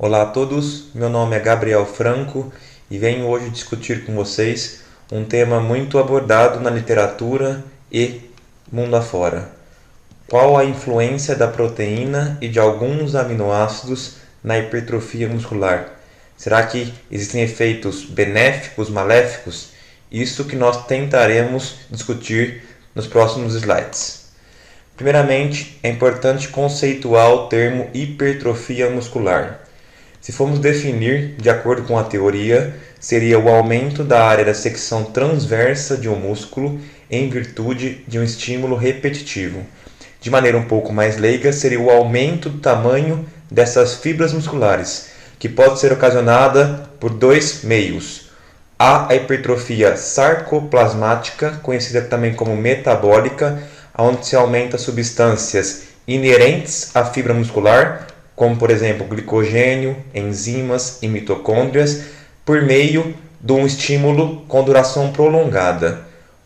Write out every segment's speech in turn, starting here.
Olá a todos, meu nome é Gabriel Franco e venho hoje discutir com vocês um tema muito abordado na literatura e mundo afora. Qual a influência da proteína e de alguns aminoácidos na hipertrofia muscular? Será que existem efeitos benéficos, maléficos? Isso que nós tentaremos discutir nos próximos slides. Primeiramente, é importante conceituar o termo hipertrofia muscular. Se formos definir, de acordo com a teoria, seria o aumento da área da secção transversa de um músculo em virtude de um estímulo repetitivo. De maneira um pouco mais leiga, seria o aumento do tamanho dessas fibras musculares, que pode ser ocasionada por dois meios. Há a hipertrofia sarcoplasmática, conhecida também como metabólica, onde se aumenta substâncias inerentes à fibra muscular, como por exemplo glicogênio, enzimas e mitocôndrias, por meio de um estímulo com duração prolongada.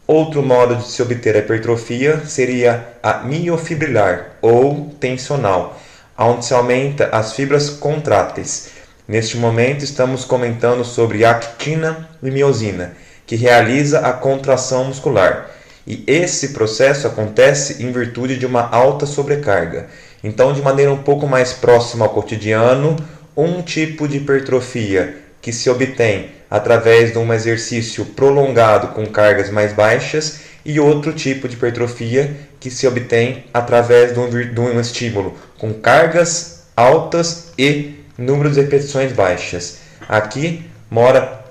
Outro modo de se obter a hipertrofia seria a miofibrilar ou tensional, onde se aumenta as fibras contráteis. Neste momento estamos comentando sobre actina e miosina, que realiza a contração muscular. E esse processo acontece em virtude de uma alta sobrecarga. Então, de maneira um pouco mais próxima ao cotidiano, um tipo de hipertrofia que se obtém através de um exercício prolongado com cargas mais baixas e outro tipo de hipertrofia que se obtém através de um estímulo com cargas altas e número de repetições baixas. Aqui mora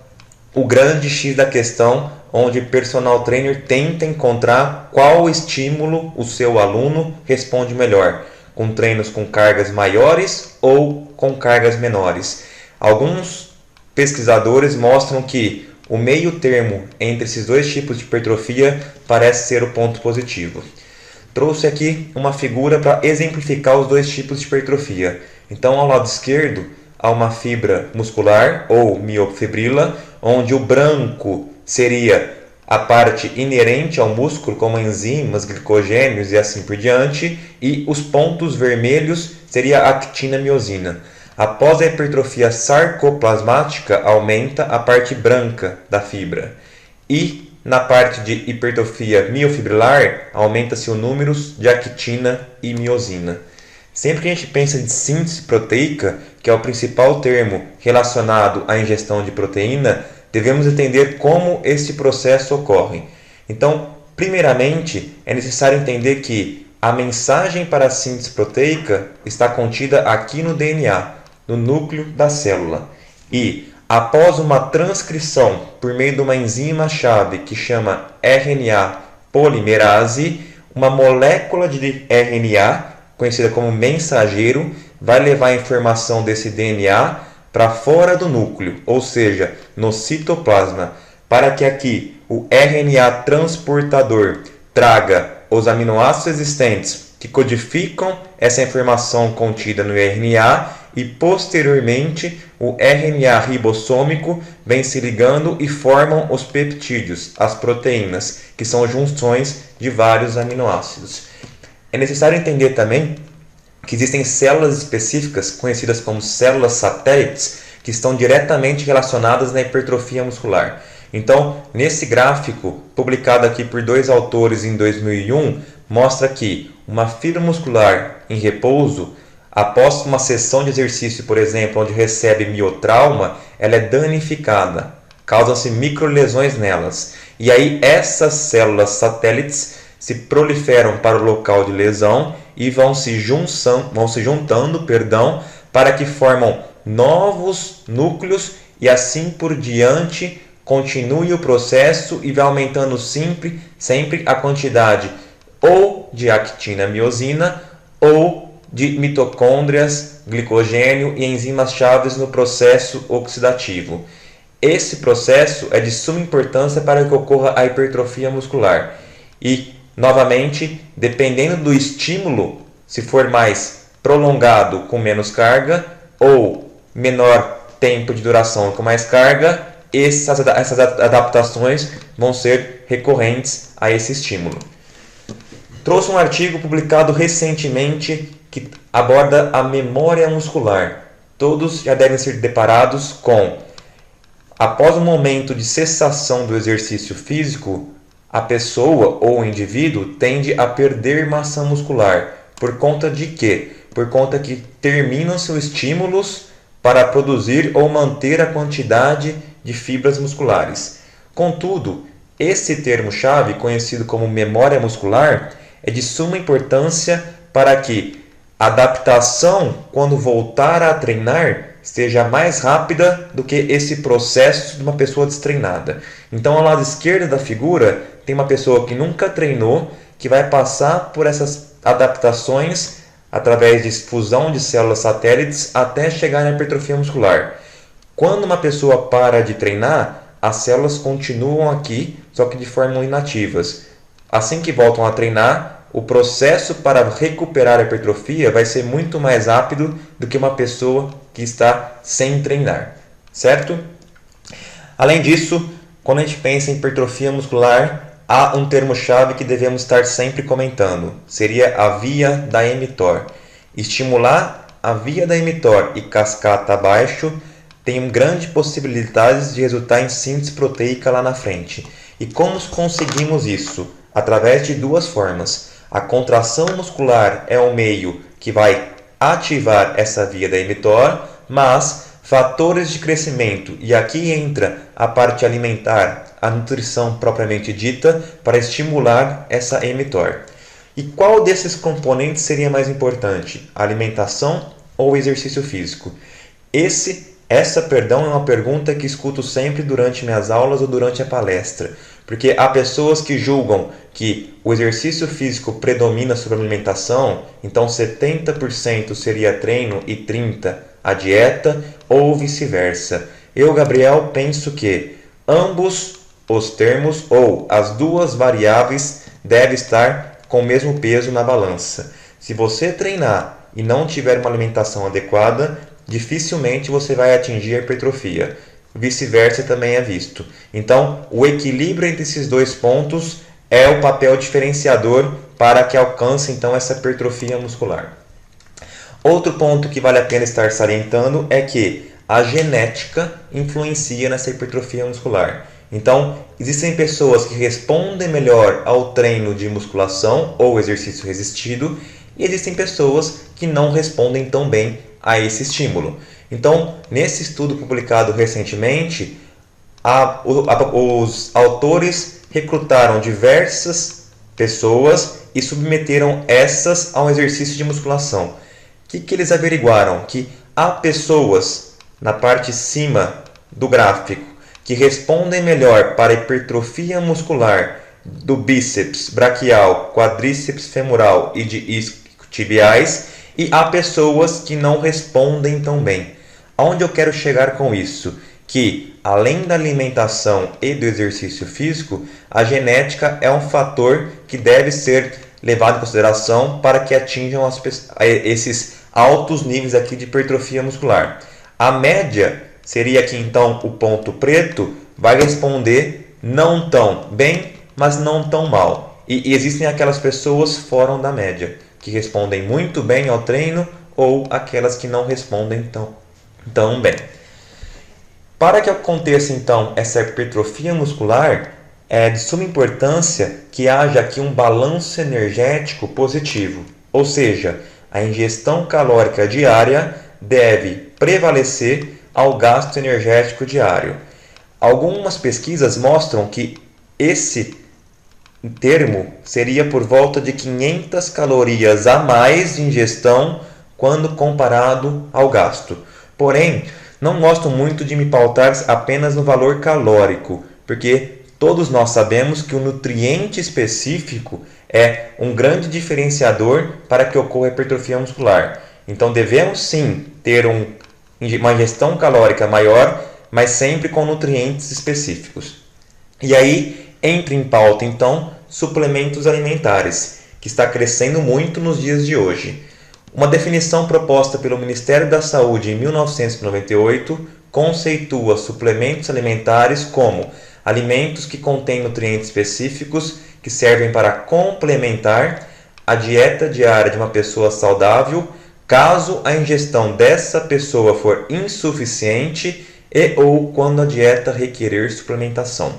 o grande X da questão, onde o personal trainer tenta encontrar qual estímulo o seu aluno responde melhor, com treinos com cargas maiores ou com cargas menores. Alguns pesquisadores mostram que o meio termo entre esses dois tipos de hipertrofia parece ser o ponto positivo. Trouxe aqui uma figura para exemplificar os dois tipos de hipertrofia. Então, ao lado esquerdo, há uma fibra muscular ou miofibrila, onde o branco seria a parte inerente ao músculo, como enzimas, glicogênios e assim por diante, e os pontos vermelhos seria a actina e miosina. Após a hipertrofia sarcoplasmática, aumenta a parte branca da fibra. E na parte de hipertrofia miofibrilar, aumenta-se o número de actina e miosina. Sempre que a gente pensa em síntese proteica, que é o principal termo relacionado à ingestão de proteína, devemos entender como esse processo ocorre. Então, primeiramente, é necessário entender que a mensagem para a síntese proteica está contida aqui no DNA, no núcleo da célula. E, após uma transcrição por meio de uma enzima-chave que chama RNA polimerase, uma molécula de RNA, conhecida como mensageiro, vai levar a informação desse DNA para fora do núcleo, ou seja, no citoplasma, para que aqui o RNA transportador traga os aminoácidos existentes que codificam essa informação contida no RNA e posteriormente o RNA ribossômico vem se ligando e formam os peptídeos, as proteínas, que são junções de vários aminoácidos. É necessário entender também que existem células específicas, conhecidas como células satélites, que estão diretamente relacionadas na hipertrofia muscular. Então, nesse gráfico, publicado aqui por dois autores em 2001, mostra que uma fibra muscular em repouso, após uma sessão de exercício, por exemplo, onde recebe miotrauma, ela é danificada, causam-se microlesões nelas. E aí essas células satélites se proliferam para o local de lesão e vão se juntando, para que formam novos núcleos e assim por diante continue o processo e vai aumentando sempre a quantidade ou de actina miosina ou de mitocôndrias, glicogênio e enzimas chaves no processo oxidativo. Esse processo é de suma importância para que ocorra a hipertrofia muscular. E novamente, dependendo do estímulo, se for mais prolongado com menos carga ou menor tempo de duração com mais carga, essas adaptações vão ser recorrentes a esse estímulo. Trouxe um artigo publicado recentemente que aborda a memória muscular. todos já devem ser deparados com, após o momento de cessação do exercício físico, a pessoa ou o indivíduo tende a perder massa muscular. Por conta de quê? Por conta que terminam-se os estímulos para produzir ou manter a quantidade de fibras musculares. Contudo, esse termo-chave, conhecido como memória muscular, é de suma importância para que a adaptação, quando voltar a treinar, seja mais rápida do que esse processo de uma pessoa destreinada. Então, ao lado esquerdo da figura, tem uma pessoa que nunca treinou, que vai passar por essas adaptações através de fusão de células satélites até chegar na hipertrofia muscular. Quando uma pessoa para de treinar, as células continuam aqui, só que de forma inativas. Assim que voltam a treinar, o processo para recuperar a hipertrofia vai ser muito mais rápido do que uma pessoa que está sem treinar, certo? Além disso, quando a gente pensa em hipertrofia muscular, há um termo-chave que devemos estar sempre comentando, seria a via da mTOR. Estimular a via da mTOR e cascata abaixo tem grandes possibilidades de resultar em síntese proteica lá na frente. E como conseguimos isso? Através de duas formas. A contração muscular é o meio que vai ativar essa via da mTOR, mas fatores de crescimento, e aqui entra a parte alimentar, a nutrição propriamente dita, para estimular essa mTOR. E qual desses componentes seria mais importante? A alimentação ou o exercício físico? Essa é uma pergunta que escuto sempre durante minhas aulas ou durante a palestra, porque há pessoas que julgam que o exercício físico predomina sobre a alimentação, então 70% seria treino e 30% a dieta, ou vice-versa. Eu, Gabriel, penso que ambos os termos ou as duas variáveis devem estar com o mesmo peso na balança. Se você treinar e não tiver uma alimentação adequada, dificilmente você vai atingir a hipertrofia. Vice-versa também é visto. Então, o equilíbrio entre esses dois pontos é o papel diferenciador para que alcance então essa hipertrofia muscular. Outro ponto que vale a pena estar salientando é que a genética influencia nessa hipertrofia muscular. Então, existem pessoas que respondem melhor ao treino de musculação ou exercício resistido e existem pessoas que não respondem tão bem a esse estímulo. Então, nesse estudo publicado recentemente, os autores recrutaram diversas pessoas e submeteram essas a um exercício de musculação. O que eles averiguaram? Que há pessoas na parte de cima do gráfico que respondem melhor para a hipertrofia muscular do bíceps braquial, quadríceps femoral e de isquiotibiais, e há pessoas que não respondem tão bem. Aonde eu quero chegar com isso? Que, além da alimentação e do exercício físico, a genética é um fator que deve ser levado em consideração para que atinjam esses altos níveis aqui de hipertrofia muscular. A média seria aqui então o ponto preto, vai responder não tão bem, mas não tão mal. E existem aquelas pessoas fora da média, que respondem muito bem ao treino ou aquelas que não respondem tão bem. Para que aconteça então essa hipertrofia muscular, é de suma importância que haja aqui um balanço energético positivo, ou seja, a ingestão calórica diária deve prevalecer ao gasto energético diário. Algumas pesquisas mostram que esse termo seria por volta de 500 calorias a mais de ingestão quando comparado ao gasto. Porém, não gosto muito de me pautar apenas no valor calórico, porque todos nós sabemos que o nutriente específico é um grande diferenciador para que ocorra hipertrofia muscular. Então devemos sim ter uma ingestão calórica maior, mas sempre com nutrientes específicos. E aí entra em pauta então suplementos alimentares, que está crescendo muito nos dias de hoje. Uma definição proposta pelo Ministério da Saúde em 1998 conceitua suplementos alimentares como alimentos que contêm nutrientes específicos que servem para complementar a dieta diária de uma pessoa saudável, caso a ingestão dessa pessoa for insuficiente e ou quando a dieta requerer suplementação.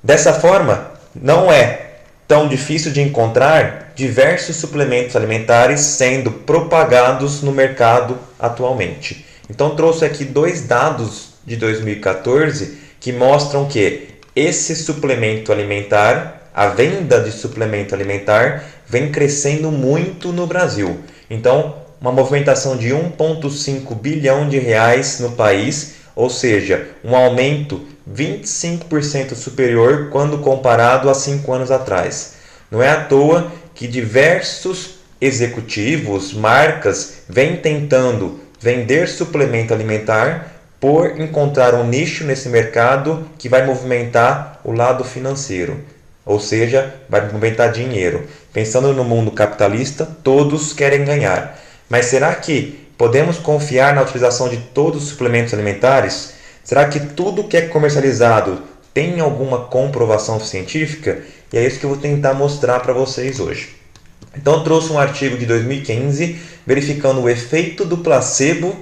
Dessa forma, não é tão difícil de encontrar diversos suplementos alimentares sendo propagados no mercado atualmente. Então trouxe aqui 2 dados de 2014 que mostram que esse suplemento alimentar, a venda de suplemento alimentar, vem crescendo muito no Brasil. Então, uma movimentação de 1,5 bilhão de reais no país, ou seja, um aumento 25% superior quando comparado a 5 anos atrás. Não é à toa que diversos executivos, marcas, vêm tentando vender suplemento alimentar por encontrar um nicho nesse mercado que vai movimentar o lado financeiro, ou seja, vai movimentar dinheiro. Pensando no mundo capitalista, todos querem ganhar. Mas será que podemos confiar na utilização de todos os suplementos alimentares? Será que tudo que é comercializado tem alguma comprovação científica? E é isso que eu vou tentar mostrar para vocês hoje. Então eu trouxe um artigo de 2015 verificando o efeito do placebo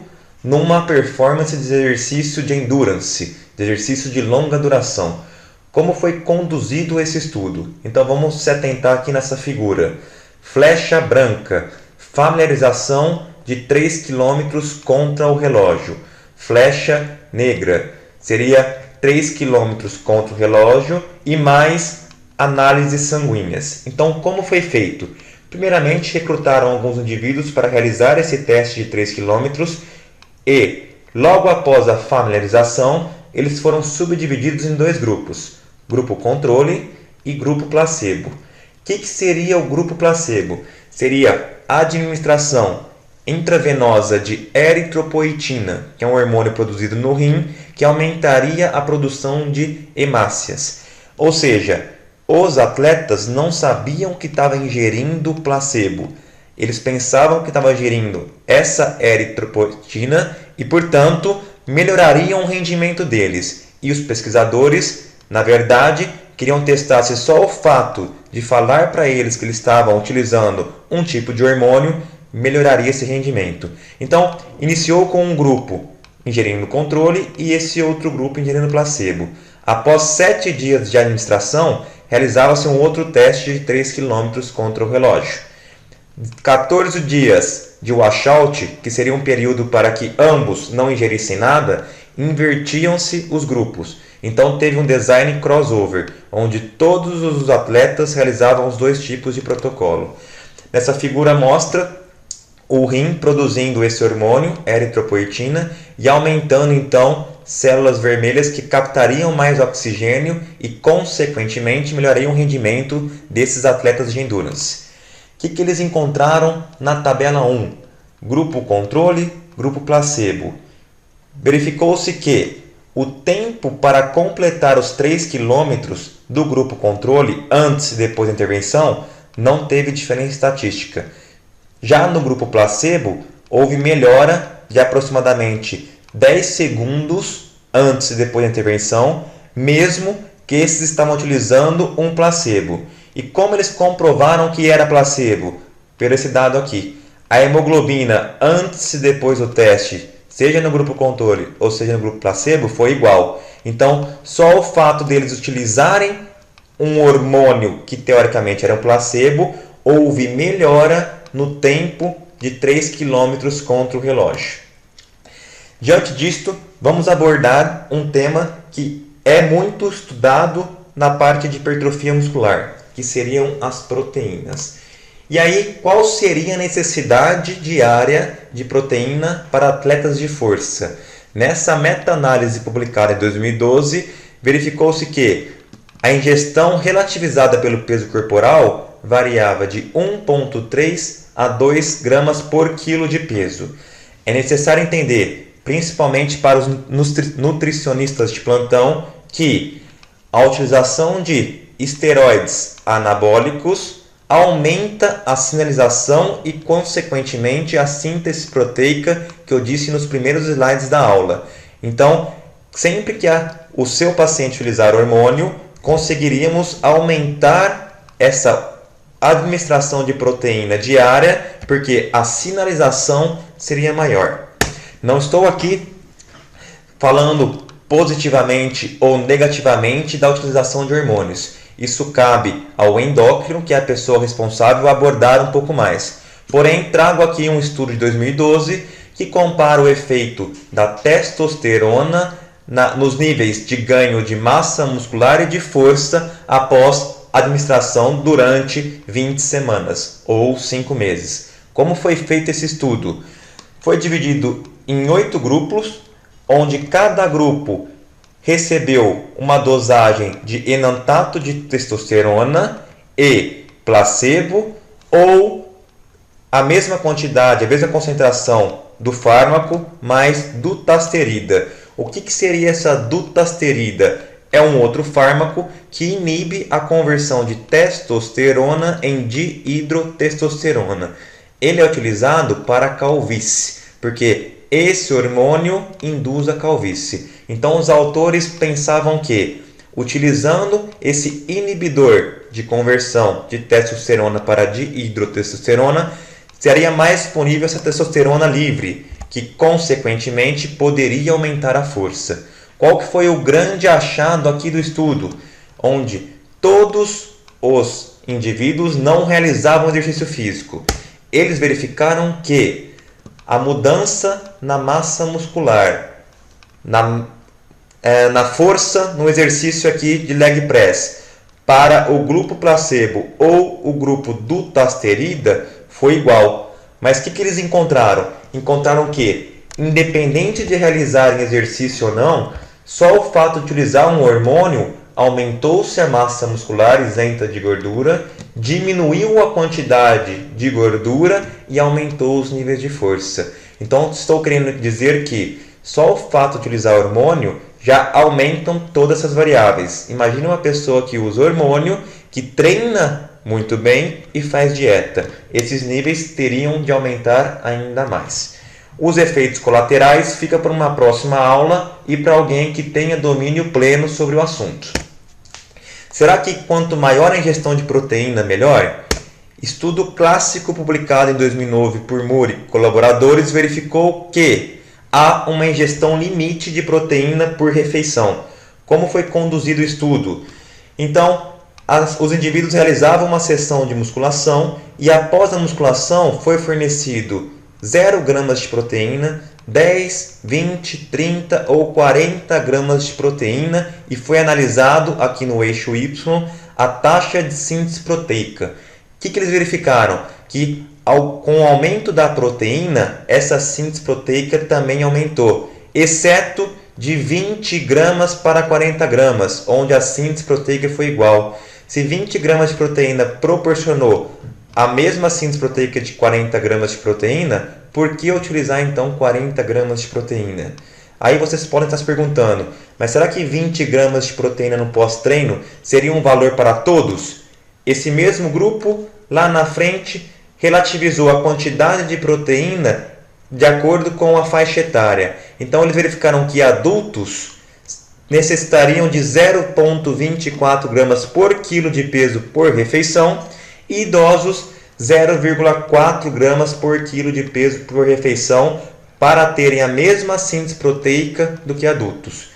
numa performance de exercício de endurance, de exercício de longa duração. Como foi conduzido esse estudo? Então vamos se atentar aqui nessa figura. Flecha branca, familiarização de 3 km contra o relógio. Flecha negra, seria 3 km contra o relógio e mais análises sanguíneas. Então como foi feito? Primeiramente recrutaram alguns indivíduos para realizar esse teste de 3 km e logo após a familiarização eles foram subdivididos em 2 grupos. Grupo controle e grupo placebo. O que seria o grupo placebo? Seria a administração intravenosa de eritropoetina, que é um hormônio produzido no rim, que aumentaria a produção de hemácias. Ou seja, os atletas não sabiam que estavam ingerindo placebo. Eles pensavam que estavam ingerindo essa eritropoetina e, portanto, melhorariam o rendimento deles. E os pesquisadores, na verdade, queriam testar se só o fato de falar para eles que eles estavam utilizando um tipo de hormônio melhoraria esse rendimento. Então, iniciou com um grupo ingerindo controle e esse outro grupo ingerindo placebo. Após 7 dias de administração, realizava-se um outro teste de 3 km contra o relógio. 14 dias de washout, que seria um período para que ambos não ingerissem nada, invertiam-se os grupos. Então teve um design crossover, onde todos os atletas realizavam os 2 tipos de protocolo. Nessa figura mostra o rim produzindo esse hormônio, eritropoetina, e aumentando então células vermelhas que captariam mais oxigênio e, consequentemente, melhorariam o rendimento desses atletas de endurance. O que eles encontraram na tabela 1? Grupo controle, grupo placebo. Verificou-se que o tempo para completar os 3 km do grupo controle, antes e depois da intervenção, não teve diferença estatística. Já no grupo placebo, houve melhora de aproximadamente 10 segundos antes e depois da intervenção, mesmo que esses estavam utilizando um placebo. E como eles comprovaram que era placebo? Por esse dado aqui. A hemoglobina antes e depois do teste, seja no grupo controle ou seja no grupo placebo, foi igual. Então, só o fato deles utilizarem um hormônio que teoricamente era um placebo, houve melhora no tempo de 3 km contra o relógio. Diante disto, vamos abordar um tema que é muito estudado na parte de hipertrofia muscular, que seriam as proteínas. E aí, qual seria a necessidade diária de proteína para atletas de força? Nessa meta-análise publicada em 2012, verificou-se que a ingestão relativizada pelo peso corporal variava de 1,3 a 2 gramas por quilo de peso. É necessário entender, principalmente para os nutricionistas de plantão, que a utilização de esteroides anabólicos aumenta a sinalização e, consequentemente, a síntese proteica que eu disse nos primeiros slides da aula. Então, sempre que o seu paciente utilizar hormônio, conseguiríamos aumentar administração de proteína diária, porque a sinalização seria maior. Não estou aqui falando positivamente ou negativamente da utilização de hormônios. Isso cabe ao endócrino, que é a pessoa responsável, abordar um pouco mais. Porém, trago aqui um estudo de 2012 que compara o efeito da testosterona nos níveis de ganho de massa muscular e de força após administração durante 20 semanas ou 5 meses. Como foi feito esse estudo? Foi dividido em 8 grupos, onde cada grupo recebeu uma dosagem de enantato de testosterona e placebo, ou a mesma quantidade, a mesma concentração do fármaco mais dutasterida. O que seria essa dutasterida? É um outro fármaco que inibe a conversão de testosterona em dihidrotestosterona. Ele é utilizado para a calvície, porque esse hormônio induz a calvície. Então os autores pensavam que, utilizando esse inibidor de conversão de testosterona para dihidrotestosterona, seria mais disponível essa testosterona livre, que consequentemente poderia aumentar a força. Qual que foi o grande achado aqui do estudo? Onde todos os indivíduos não realizavam exercício físico. Eles verificaram que a mudança na massa muscular, na força no exercício aqui de leg press, para o grupo placebo ou o grupo dutasterida foi igual. Mas o que eles encontraram? Encontraram que, independente de realizarem exercício ou não, só o fato de utilizar um hormônio aumentou-se a massa muscular isenta de gordura, diminuiu a quantidade de gordura e aumentou os níveis de força. Então, estou querendo dizer que só o fato de utilizar hormônio já aumentam todas essas variáveis. Imagine uma pessoa que usa hormônio, que treina muito bem e faz dieta. Esses níveis teriam de aumentar ainda mais. Os efeitos colaterais ficam para uma próxima aula e para alguém que tenha domínio pleno sobre o assunto. Será que quanto maior a ingestão de proteína, melhor? Estudo clássico publicado em 2009 por Moore e colaboradores verificou que há uma ingestão limite de proteína por refeição. Como foi conduzido o estudo? Então, os indivíduos realizavam uma sessão de musculação e após a musculação foi fornecido 0 gramas de proteína, 10, 20, 30 ou 40 gramas de proteína e foi analisado aqui no eixo Y a taxa de síntese proteica. O que eles verificaram? Que com o aumento da proteína, essa síntese proteica também aumentou, exceto de 20 gramas para 40 gramas, onde a síntese proteica foi igual. Se 20 gramas de proteína proporcionou a mesma síntese proteica de 40 gramas de proteína, por que utilizar então 40 gramas de proteína? Aí vocês podem estar se perguntando, mas será que 20 gramas de proteína no pós-treino seria um valor para todos? Esse mesmo grupo, lá na frente, relativizou a quantidade de proteína de acordo com a faixa etária. Então eles verificaram que adultos necessitariam de 0,24 gramas por quilo de peso por refeição e idosos 0,4 gramas por quilo de peso por refeição para terem a mesma síntese proteica do que adultos.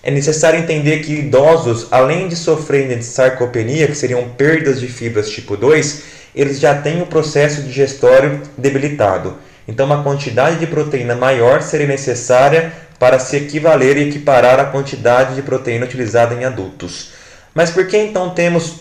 É necessário entender que idosos, além de sofrerem de sarcopenia, que seriam perdas de fibras tipo 2, eles já têm o processo digestório debilitado. Então, uma quantidade de proteína maior seria necessária para se equivaler e equiparar a quantidade de proteína utilizada em adultos. Mas por que então temos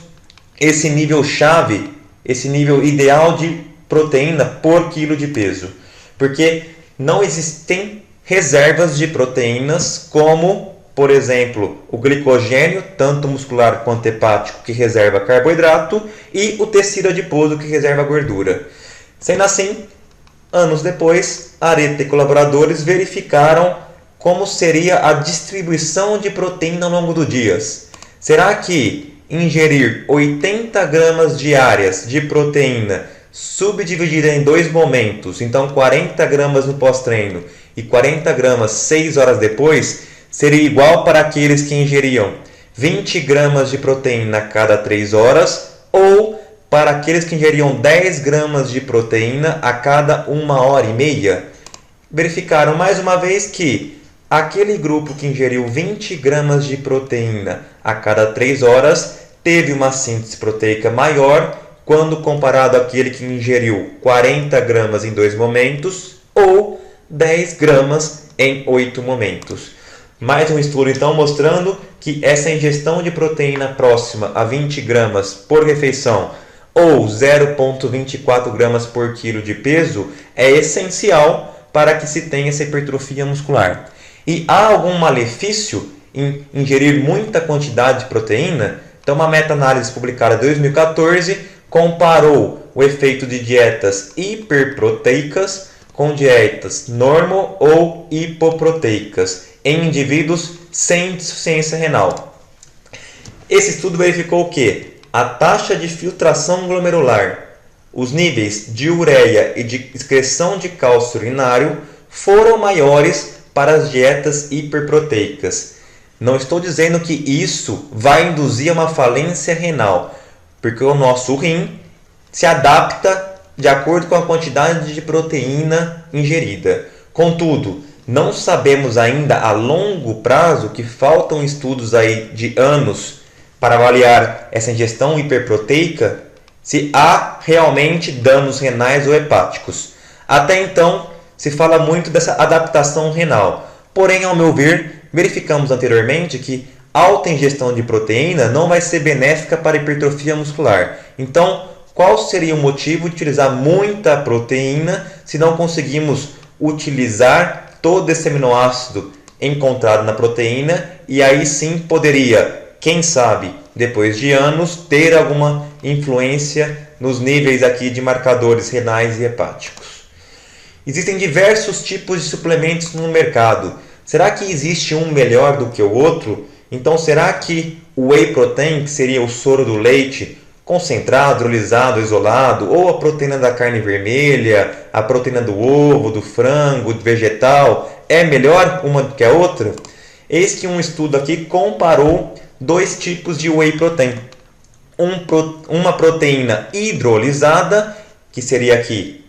esse nível chave, esse nível ideal de proteína por quilo de peso? Porque não existem reservas de proteínas como, por exemplo, o glicogênio, tanto muscular quanto hepático, que reserva carboidrato, e o tecido adiposo, que reserva gordura. Sendo assim, anos depois, Areta e colaboradores verificaram como seria a distribuição de proteína ao longo dos dias. Será que ingerir 80 gramas diárias de proteína subdividida em 2 momentos, então 40 gramas no pós-treino e 40 gramas 6 horas depois, seria igual para aqueles que ingeriam 20 gramas de proteína a cada 3 horas ou para aqueles que ingeriam 10 gramas de proteína a cada 1h30. Verificaram mais uma vez que aquele grupo que ingeriu 20 gramas de proteína a cada 3 horas teve uma síntese proteica maior quando comparado àquele que ingeriu 40 gramas em 2 momentos ou 10 gramas em 8 momentos. Mais um estudo então mostrando que essa ingestão de proteína próxima a 20 gramas por refeição ou 0,24 gramas por quilo de peso é essencial para que se tenha essa hipertrofia muscular. E há algum malefício em ingerir muita quantidade de proteína? Então, uma meta-análise publicada em 2014 comparou o efeito de dietas hiperproteicas com dietas normo ou hipoproteicas em indivíduos sem insuficiência renal. Esse estudo verificou que a taxa de filtração glomerular, os níveis de ureia e de excreção de cálcio urinário foram maiores para as dietas hiperproteicas. Não estou dizendo que isso vai induzir uma falência renal, porque o nosso rim se adapta de acordo com a quantidade de proteína ingerida. Contudo, não sabemos ainda a longo prazo, que faltam estudos aí de anos para avaliar essa ingestão hiperproteica, se há realmente danos renais ou hepáticos. Até então, se fala muito dessa adaptação renal. Porém, ao meu ver, verificamos anteriormente que alta ingestão de proteína não vai ser benéfica para a hipertrofia muscular. Então, qual seria o motivo de utilizar muita proteína se não conseguimos utilizar todo esse aminoácido encontrado na proteína e aí sim poderia, quem sabe, depois de anos, ter alguma influência nos níveis aqui de marcadores renais e hepáticos. Existem diversos tipos de suplementos no mercado. Será que existe um melhor do que o outro? Então, será que o whey protein, que seria o soro do leite, concentrado, hidrolisado, isolado, ou a proteína da carne vermelha, a proteína do ovo, do frango, do vegetal, é melhor uma do que a outra? Eis que um estudo aqui comparou dois tipos de whey protein. Uma proteína hidrolisada, que seria aqui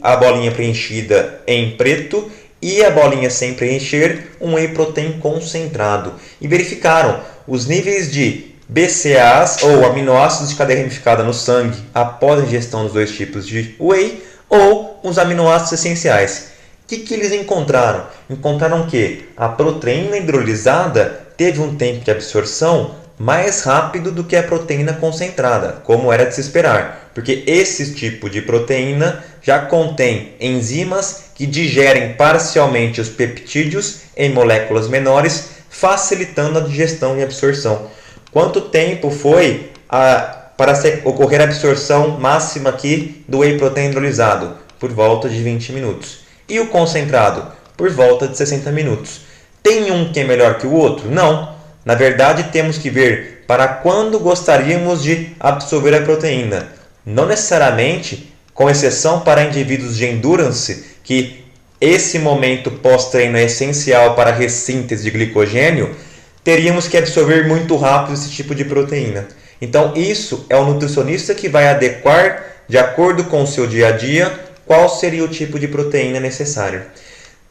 a bolinha preenchida em preto, e a bolinha sem preencher, um whey protein concentrado. E verificaram os níveis de BCAAs, ou aminoácidos de cadeia ramificada no sangue, após a ingestão dos dois tipos de whey, ou os aminoácidos essenciais. O que eles encontraram? Encontraram que a proteína hidrolisada teve um tempo de absorção mais rápido do que a proteína concentrada, como era de se esperar, porque esse tipo de proteína já contém enzimas que digerem parcialmente os peptídeos em moléculas menores, facilitando a digestão e absorção. Quanto tempo foi para ocorrer a absorção máxima aqui do whey protein hidrolisado? Por volta de 20 minutos. E o concentrado? Por volta de 60 minutos. Tem um que é melhor que o outro? Não. Na verdade, temos que ver para quando gostaríamos de absorver a proteína. Não necessariamente, com exceção para indivíduos de endurance, que esse momento pós-treino é essencial para a ressíntese de glicogênio, teríamos que absorver muito rápido esse tipo de proteína. Então, isso é o nutricionista que vai adequar, de acordo com o seu dia a dia, qual seria o tipo de proteína necessário.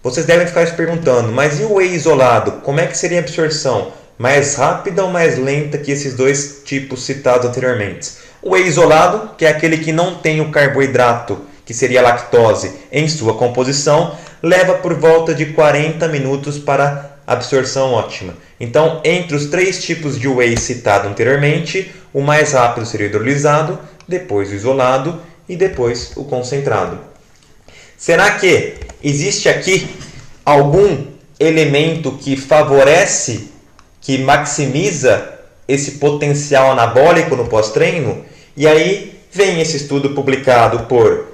Vocês devem ficar se perguntando, mas e o whey isolado? Como é que seria a absorção? Mais rápida ou mais lenta que esses dois tipos citados anteriormente? O whey isolado, que é aquele que não tem o carboidrato, que seria a lactose, em sua composição, leva por volta de 40 minutos para absorção ótima. Então, entre os três tipos de whey citado anteriormente, o mais rápido seria o hidrolisado, depois o isolado e depois o concentrado. Será que existe aqui algum elemento que favorece, que maximiza esse potencial anabólico no pós-treino? E aí vem esse estudo publicado por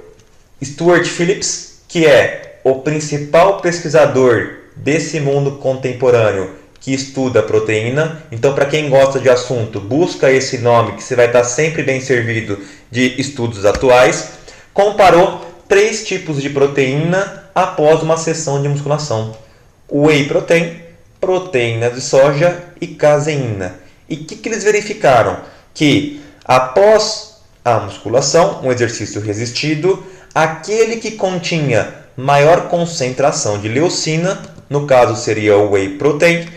Stuart Phillips, que é o principal pesquisador desse mundo contemporâneo que estuda proteína. Então, para quem gosta de assunto, busca esse nome que você vai estar sempre bem servido de estudos atuais. Comparou 3 tipos de proteína após uma sessão de musculação: whey protein, proteína de soja e caseína. E o que eles verificaram? Que Após a musculação, um exercício resistido, aquele que continha maior concentração de leucina, no caso seria o whey protein,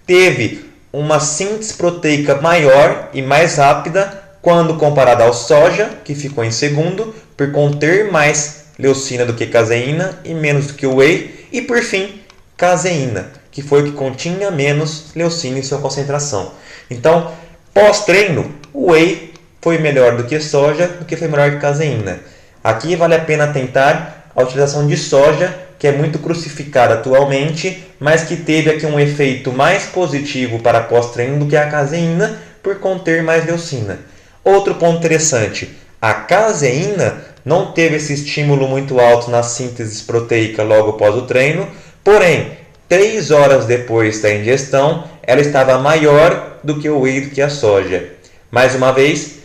teve uma síntese proteica maior e mais rápida quando comparado ao soja, que ficou em segundo, por conter mais leucina do que caseína e menos do que o whey, e por fim, caseína, que foi o que continha menos leucina em sua concentração. Então, pós-treino, o whey foi melhor do que soja, do que foi melhor que caseína. Aqui vale a pena tentar a utilização de soja, que é muito crucificada atualmente, mas que teve aqui um efeito mais positivo para pós-treino do que a caseína, por conter mais leucina. Outro ponto interessante, a caseína não teve esse estímulo muito alto na síntese proteica logo após o treino, porém, 3 horas depois da ingestão, ela estava maior do que o whey, do que a soja. Mais uma vez,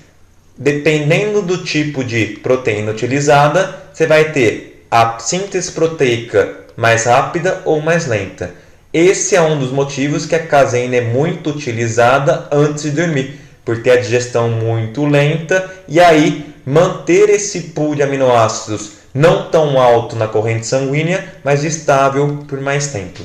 dependendo do tipo de proteína utilizada, você vai ter a síntese proteica mais rápida ou mais lenta. Esse é um dos motivos que a caseína é muito utilizada antes de dormir, por ter a digestão muito lenta e aí manter esse pool de aminoácidos não tão alto na corrente sanguínea, mas estável por mais tempo.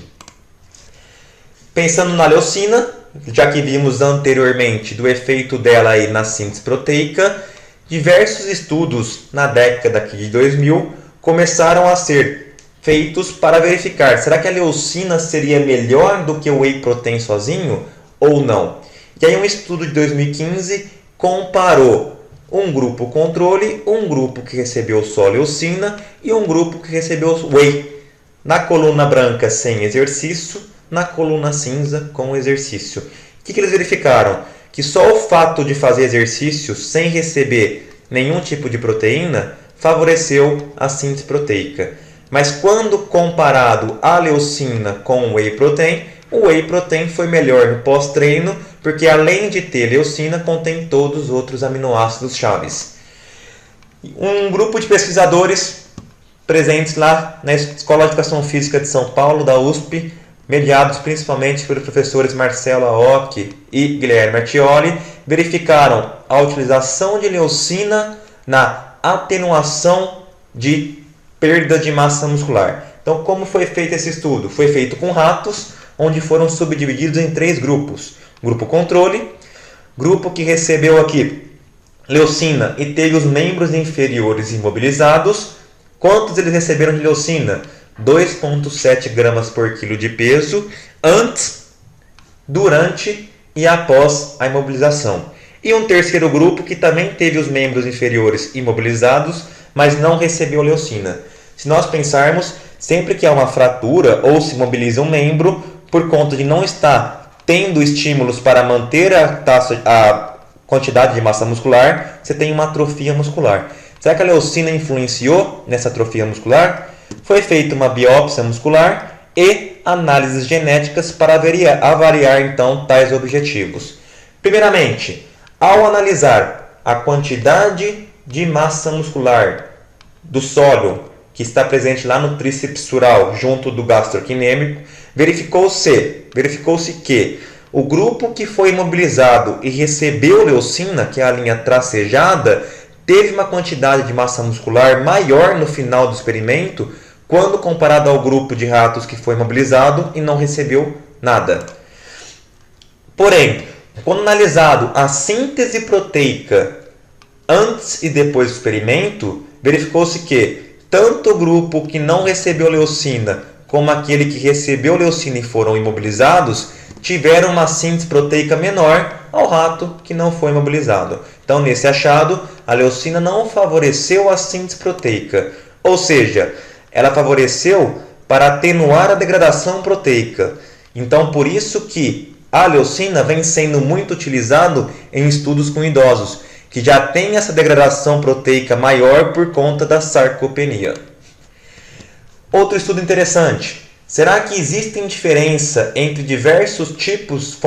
Pensando na leucina, já que vimos anteriormente do efeito dela aí na síntese proteica, diversos estudos na década de 2000 começaram a ser feitos para verificar, será que a leucina seria melhor do que o whey protein sozinho ou não? E aí um estudo de 2015 comparou um grupo controle, um grupo que recebeu só leucina e um grupo que recebeu whey. Na coluna branca sem exercício, na coluna cinza com exercício. O que eles verificaram? Que só o fato de fazer exercício sem receber nenhum tipo de proteína favoreceu a síntese proteica. Mas quando comparado a leucina com o whey protein foi melhor no pós-treino, porque além de ter leucina, contém todos os outros aminoácidos chaves. Um grupo de pesquisadores presentes lá na Escola de Educação Física de São Paulo, da USP, mediados principalmente pelos professores Marcelo Aoki e Guilherme Artioli, verificaram a utilização de leucina na atenuação de perda de massa muscular. Então, como foi feito esse estudo? Foi feito com ratos, onde foram subdivididos em 3 grupos. Grupo controle, grupo que recebeu aqui leucina e teve os membros inferiores imobilizados. Quantos eles receberam de leucina? 2,7 gramas por quilo de peso antes, durante e após a imobilização. E um terceiro grupo que também teve os membros inferiores imobilizados, mas não recebeu leucina. Se nós pensarmos, sempre que há uma fratura ou se imobiliza um membro, por conta de não estar tendo estímulos para manter a quantidade de massa muscular, você tem uma atrofia muscular. Será que a leucina influenciou nessa atrofia muscular? Foi feita uma biópsia muscular e análises genéticas para avaliar então tais objetivos. Primeiramente, ao analisar a quantidade de massa muscular do sólio que está presente lá no tríceps sural junto do gastrocnêmico, verificou-se que o grupo que foi imobilizado e recebeu leucina, que é a linha tracejada, teve uma quantidade de massa muscular maior no final do experimento quando comparado ao grupo de ratos que foi imobilizado e não recebeu nada. Porém, quando analisado a síntese proteica antes e depois do experimento, verificou-se que tanto o grupo que não recebeu leucina como aquele que recebeu leucina e foram imobilizados tiveram uma síntese proteica menor ao rato que não foi imobilizado. Então, nesse achado, a leucina não favoreceu a síntese proteica, ou seja, ela favoreceu para atenuar a degradação proteica. Então, por isso que a leucina vem sendo muito utilizado em estudos com idosos, que já tem essa degradação proteica maior por conta da sarcopenia. Outro estudo interessante. Será que existem diferença entre diversos tipos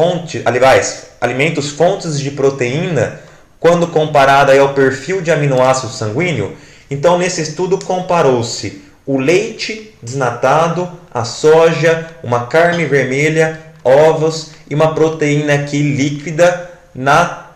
alimentos fontes de proteína quando comparado ao perfil de aminoácido sanguíneo? Então, nesse estudo comparou-se o leite desnatado, a soja, uma carne vermelha, ovos e uma proteína aqui líquida na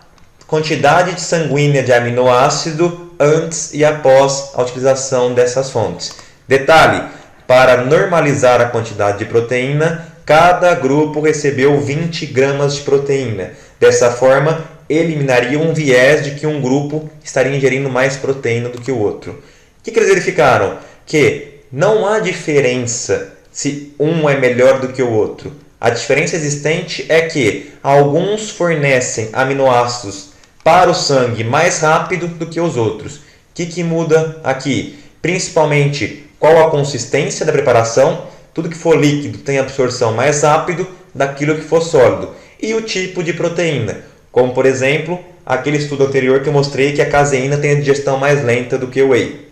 quantidade sanguínea de aminoácido antes e após a utilização dessas fontes. Detalhe, para normalizar a quantidade de proteína, cada grupo recebeu 20 gramas de proteína. Dessa forma, eliminaria um viés de que um grupo estaria ingerindo mais proteína do que o outro. O que eles verificaram? Que não há diferença se um é melhor do que o outro. A diferença existente é que alguns fornecem aminoácidos para o sangue mais rápido do que os outros. O que muda aqui? Principalmente, qual a consistência da preparação? Tudo que for líquido tem absorção mais rápido daquilo que for sólido. E o tipo de proteína, como por exemplo, aquele estudo anterior que eu mostrei que a caseína tem a digestão mais lenta do que o whey.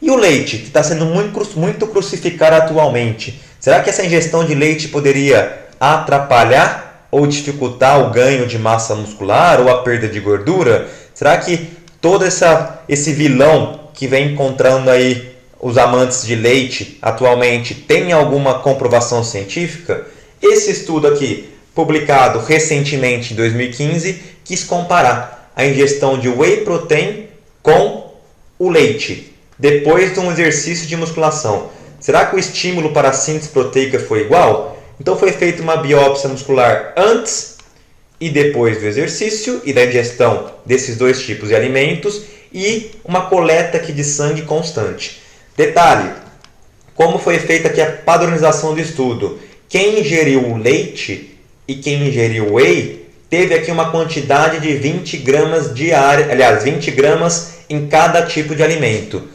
E o leite, que está sendo muito crucificado atualmente, será que essa ingestão de leite poderia atrapalhar ou dificultar o ganho de massa muscular ou a perda de gordura? Será que todo esse vilão que vem encontrando aí os amantes de leite atualmente tem alguma comprovação científica? Esse estudo aqui, publicado recentemente em 2015, quis comparar a ingestão de whey protein com o leite depois de um exercício de musculação. Será que o estímulo para a síntese proteica foi igual? Então foi feita uma biópsia muscular antes e depois do exercício e da ingestão desses dois tipos de alimentos e uma coleta aqui de sangue constante. Detalhe, como foi feita aqui a padronização do estudo? Quem ingeriu o leite e quem ingeriu o whey teve aqui uma quantidade de 20 gramas diária, aliás, 20 gramas em cada tipo de alimento.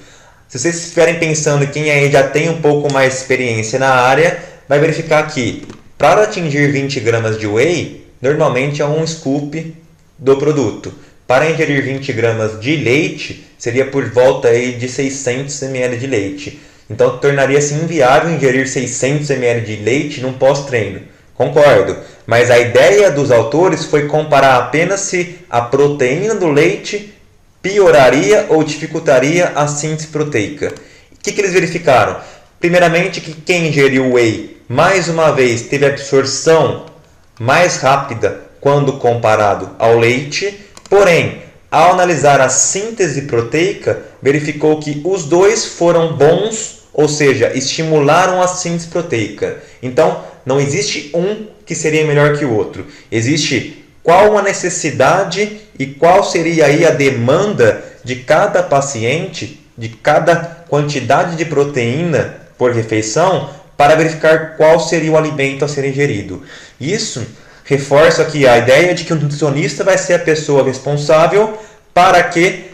Se vocês estiverem pensando quem aí já tem um pouco mais de experiência na área, vai verificar que para atingir 20 gramas de whey, normalmente é um scoop do produto. Para ingerir 20 gramas de leite, seria por volta aí de 600 ml de leite. Então, tornaria-se inviável ingerir 600 ml de leite num pós-treino. Concordo, mas a ideia dos autores foi comparar apenas se a proteína do leite pioraria ou dificultaria a síntese proteica. O que eles verificaram? Primeiramente, que quem ingeriu whey, mais uma vez, teve absorção mais rápida quando comparado ao leite, porém, ao analisar a síntese proteica, verificou que os dois foram bons, ou seja, estimularam a síntese proteica. Então, não existe um que seria melhor que o outro. Existe qual a necessidade e qual seria aí a demanda de cada paciente, de cada quantidade de proteína por refeição, para verificar qual seria o alimento a ser ingerido. Isso reforça aqui a ideia de que o nutricionista vai ser a pessoa responsável para que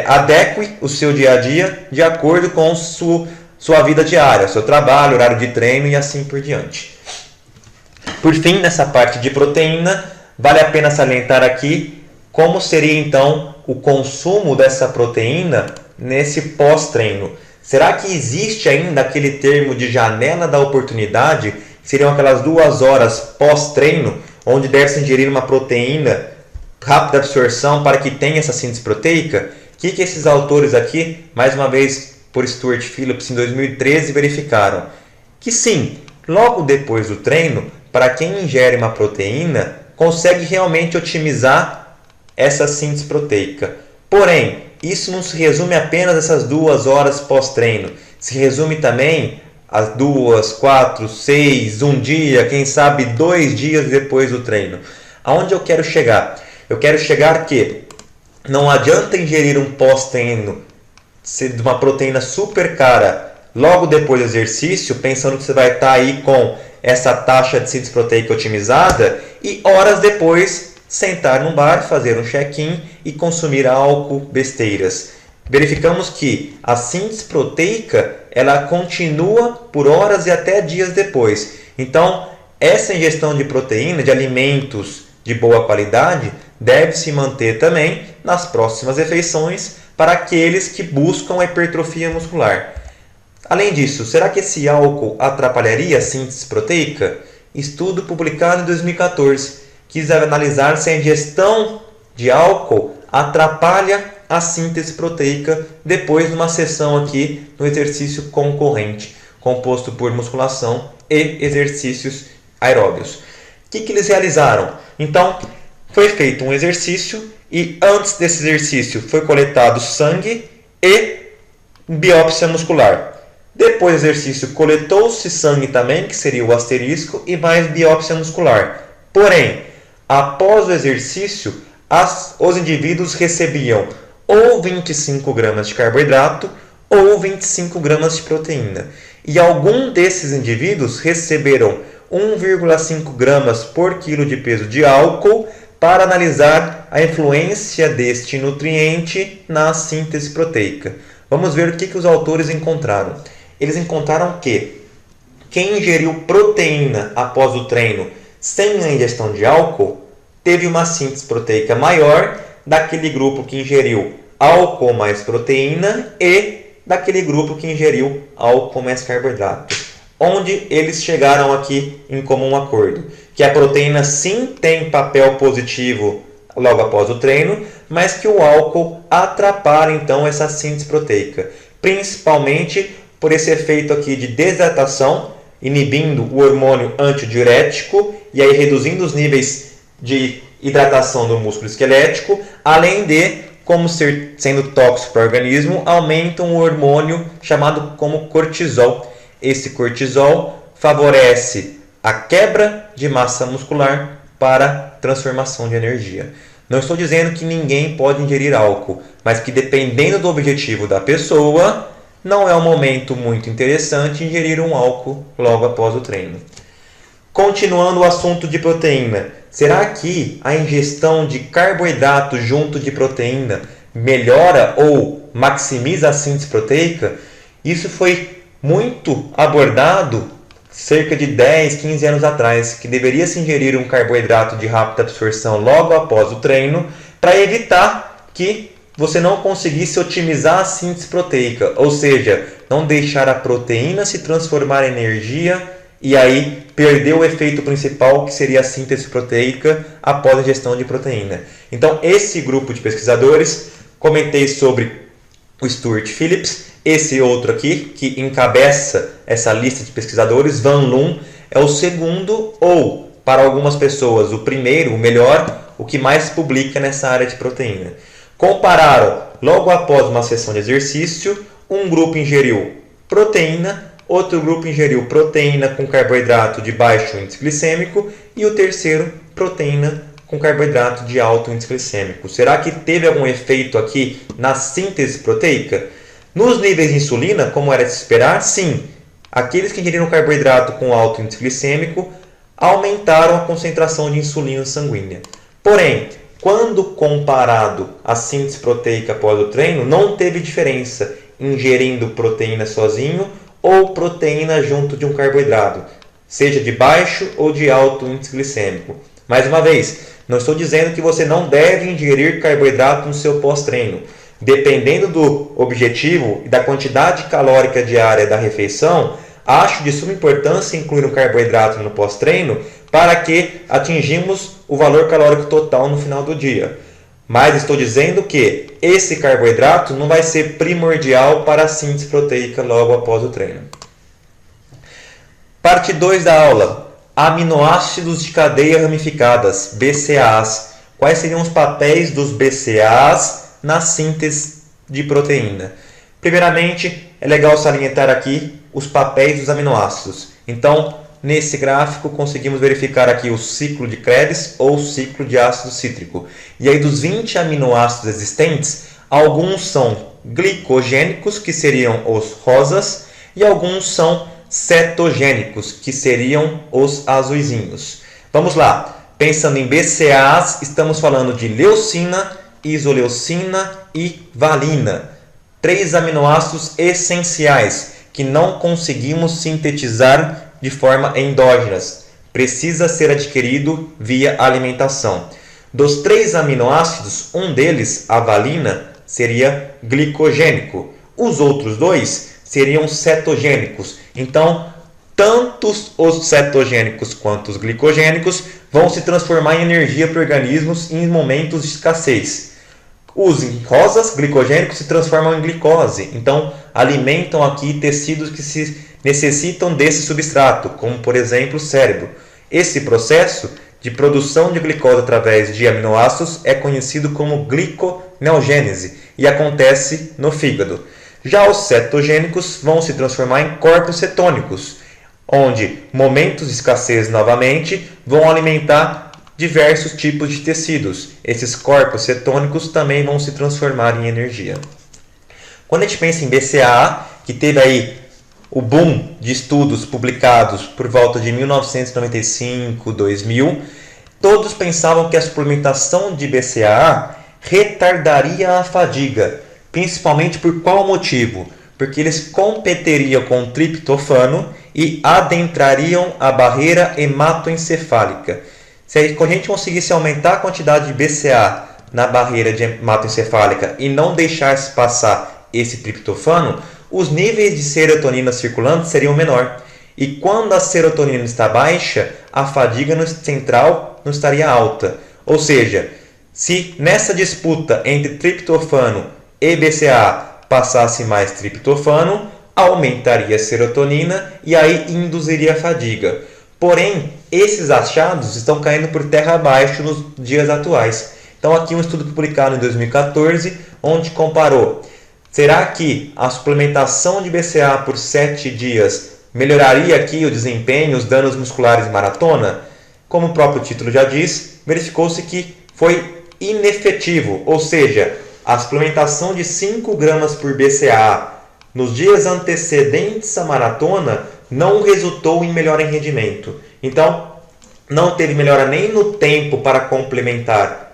adeque o seu dia a dia de acordo com sua vida diária, seu trabalho, horário de treino e assim por diante. Por fim, nessa parte de proteína, vale a pena salientar aqui como seria então o consumo dessa proteína nesse pós-treino. Será que existe ainda aquele termo de janela da oportunidade, que seriam aquelas 2 horas pós-treino, onde deve-se ingerir uma proteína rápida absorção para que tenha essa síntese proteica? O que esses autores aqui, mais uma vez por Stuart Phillips em 2013, verificaram? Que sim, logo depois do treino, para quem ingere uma proteína, consegue realmente otimizar essa síntese proteica. Porém, isso não se resume apenas a essas 2 horas pós-treino. Se resume também às 2, 4, 6, 1 dia, quem sabe 2 dias depois do treino. Aonde eu quero chegar? Eu quero chegar que não adianta ingerir um pós-treino de uma proteína super cara logo depois do exercício, pensando que você vai estar aí com essa taxa de síntese proteica otimizada e horas depois sentar num bar, fazer um check-in e consumir álcool, besteiras. Verificamos que a síntese proteica ela continua por horas e até dias depois. Então, essa ingestão de proteína, de alimentos de boa qualidade, deve se manter também nas próximas refeições para aqueles que buscam a hipertrofia muscular. Além disso, será que esse álcool atrapalharia a síntese proteica? Estudo publicado em 2014 quis analisar se a ingestão de álcool atrapalha a síntese proteica depois de uma sessão aqui no exercício concorrente, composto por musculação e exercícios aeróbios. O que eles realizaram? Então, Foi feito um exercício e antes desse exercício foi coletado sangue e biópsia muscular. Depois do exercício coletou-se sangue também, que seria o asterisco, e mais biópsia muscular. Porém, após o exercício, os indivíduos recebiam ou 25 gramas de carboidrato ou 25 gramas de proteína. E algum desses indivíduos receberam 1,5 gramas por quilo de peso de álcool para analisar a influência deste nutriente na síntese proteica. Vamos ver o que os autores encontraram. Eles encontraram que quem ingeriu proteína após o treino sem a ingestão de álcool teve uma síntese proteica maior daquele grupo que ingeriu álcool mais proteína e daquele grupo que ingeriu álcool mais carboidrato. Onde eles chegaram aqui em comum acordo, que a proteína sim tem papel positivo logo após o treino, mas que o álcool atrapalha então essa síntese proteica, principalmente por esse efeito aqui de desidratação, inibindo o hormônio antidiurético e aí reduzindo os níveis de hidratação do músculo esquelético, além de, como sendo tóxico para o organismo, aumentam o hormônio chamado como cortisol. Esse cortisol favorece a quebra de massa muscular para transformação de energia. Não estou dizendo que ninguém pode ingerir álcool, mas que dependendo do objetivo da pessoa, não é um momento muito interessante ingerir um álcool logo após o treino. Continuando o assunto de proteína, será que a ingestão de carboidrato junto de proteína melhora ou maximiza a síntese proteica? Isso foi muito abordado cerca de 10, 15 anos atrás, que deveria se ingerir um carboidrato de rápida absorção logo após o treino para evitar que você não conseguisse otimizar a síntese proteica, ou seja, não deixar a proteína se transformar em energia e aí perder o efeito principal, que seria a síntese proteica após a ingestão de proteína. Então, esse grupo de pesquisadores, comentei sobre o Stuart Phillips, esse outro aqui, que encabeça essa lista de pesquisadores, Van Loon, é o segundo ou, para algumas pessoas, o primeiro, o melhor, o que mais publica nessa área de proteína. Compararam, logo após uma sessão de exercício, um grupo ingeriu proteína, outro grupo ingeriu proteína com carboidrato de baixo índice glicêmico e o terceiro, proteína com carboidrato de alto índice glicêmico. Será que teve algum efeito aqui na síntese proteica? Nos níveis de insulina, como era de se esperar, sim. Aqueles que ingeriram carboidrato com alto índice glicêmico aumentaram a concentração de insulina sanguínea. Porém, quando comparado à síntese proteica após o treino, não teve diferença ingerindo proteína sozinho ou proteína junto de um carboidrato, seja de baixo ou de alto índice glicêmico. Mais uma vez, não estou dizendo que você não deve ingerir carboidrato no seu pós-treino. Dependendo do objetivo e da quantidade calórica diária da refeição, acho de suma importância incluir um carboidrato no pós-treino para que atingimos o valor calórico total no final do dia. Mas estou dizendo que esse carboidrato não vai ser primordial para a síntese proteica logo após o treino. Parte 2 da aula. Aminoácidos de cadeia ramificadas, BCAAs. Quais seriam os papéis dos BCAAs na síntese de proteína? Primeiramente, é legal salientar aqui os papéis dos aminoácidos. Então, nesse gráfico, conseguimos verificar aqui o ciclo de Krebs ou ciclo de ácido cítrico. E aí, dos 20 aminoácidos existentes, alguns são glicogênicos, que seriam os rosas, e alguns são cetogênicos, que seriam os azuisinhos. Vamos lá. Pensando em BCAAs, estamos falando de leucina, isoleucina e valina. 3 aminoácidos essenciais que não conseguimos sintetizar de forma endógena. Precisa ser adquirido via alimentação. Dos 3 aminoácidos, um deles, a valina, seria glicogênico. Os outros 2 seriam cetogênicos. Então, tanto os cetogênicos quanto os glicogênicos vão se transformar em energia para organismos em momentos de escassez. Os rosas glicogênicos se transformam em glicose, então alimentam aqui tecidos que se necessitam desse substrato, como por exemplo o cérebro. Esse processo de produção de glicose através de aminoácidos é conhecido como gliconeogênese e acontece no fígado. Já os cetogênicos vão se transformar em corpos cetônicos, onde momentos de escassez novamente vão alimentar diversos tipos de tecidos. Esses corpos cetônicos também vão se transformar em energia. Quando a gente pensa em BCAA, que teve aí o boom de estudos publicados por volta de 1995, 2000, todos pensavam que a suplementação de BCAA retardaria a fadiga, principalmente por qual motivo? Porque eles competeriam com o triptofano e adentrariam a barreira hematoencefálica. Se a gente conseguisse aumentar a quantidade de BCAA na barreira hematoencefálica e não deixasse passar esse triptofano, os níveis de serotonina circulante seriam menor. E quando a serotonina está baixa, a fadiga central não estaria alta. Ou seja, se nessa disputa entre triptofano e BCAA passasse mais triptofano, aumentaria a serotonina e aí induziria a fadiga. Porém, esses achados estão caindo por terra abaixo nos dias atuais. Então aqui um estudo publicado em 2014, onde comparou: será que a suplementação de BCAA por 7 dias melhoraria aqui o desempenho, os danos musculares em maratona? Como o próprio título já diz, verificou-se que foi inefetivo, ou seja, a suplementação de 5 gramas por BCAA nos dias antecedentes à maratona não resultou em melhora em rendimento. Então, não teve melhora nem no tempo para completar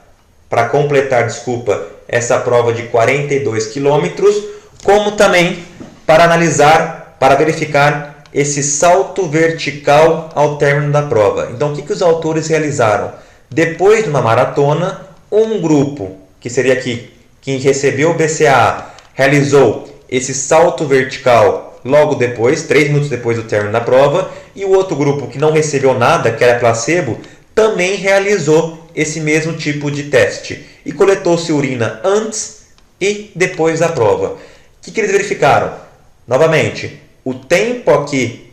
essa prova de 42 quilômetros, como também para analisar, para verificar esse salto vertical ao término da prova. Então, o que os autores realizaram? Depois de uma maratona, um grupo, que seria aqui, quem recebeu o BCAA, realizou esse salto vertical logo depois, 3 minutos depois do término da prova, e o outro grupo que não recebeu nada, que era placebo, também realizou esse mesmo tipo de teste. E coletou-se urina antes e depois da prova. O que eles verificaram? Novamente, o tempo aqui